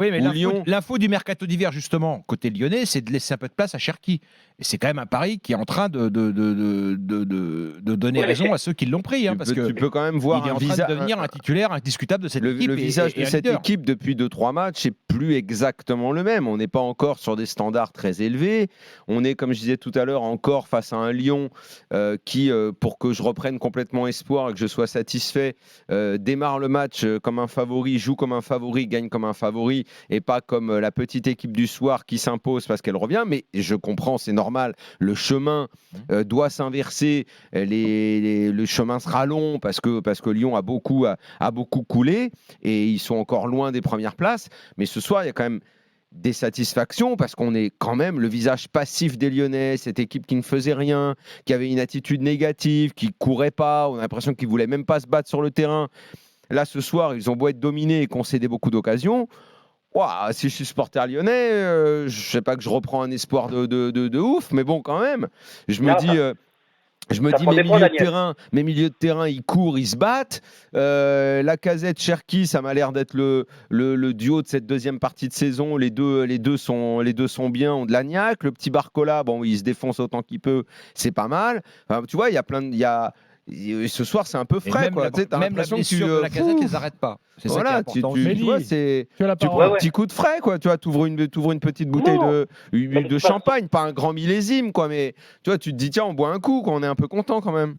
Oui, mais Ou Lyon. l'info du mercato d'hiver, justement, côté lyonnais, c'est de laisser un peu de place à Cherki. Et c'est quand même un pari qui est en train de donner raison à ceux qui l'ont pris. Parce Tu que peux quand même voir il est en train de devenir un titulaire indiscutable de cette équipe. le visage de et un cette leader. équipe depuis 2-3 matchs n'est plus exactement le même. On n'est pas encore sur des standards très élevés. On est, comme je disais tout à l'heure, encore face à un Lyon qui, pour que je reprenne complètement espoir et que je sois satisfait, démarre le match comme un favori, joue comme un favori, gagne comme un favori et pas comme la petite équipe du soir qui s'impose parce qu'elle revient. Mais je comprends, c'est normal. Le chemin doit s'inverser. Le chemin sera long parce que Lyon a beaucoup coulé et ils sont encore loin des premières places. Mais ce soir, il y a quand même des satisfactions parce qu'on est quand même le visage passif des Lyonnais, cette équipe qui ne faisait rien, qui avait une attitude négative, qui courait pas. On a l'impression qu'ils voulaient même pas se battre sur le terrain. Là, ce soir, ils ont beau être dominés et concéder beaucoup d'occasions. Ouah, si je suis supporter lyonnais, je sais pas que je reprends un espoir de ouf, mais bon, quand même. Je me dis. Mes milieux de terrain, ils courent, ils se battent. Lacazette, Cherki, ça m'a l'air d'être le duo de cette deuxième partie de saison. Les deux sont bien, ont de la niaque. Le petit Barcola, bon, il se défonce autant qu'il peut, c'est pas mal. Enfin, tu vois, il y a plein de, ce soir, c'est un peu frais, quoi. Tu sais, t'as Même la l'impression que blessure de Lacazette les arrête pas. C'est ça qui est voilà, important. tu vois, tu prends un petit coup de frais, quoi. Tu vois, t'ouvres une petite bouteille de champagne, pas un grand millésime, quoi. Mais tu vois, tu te dis, tiens, on boit un coup, quoi. On est un peu content quand même.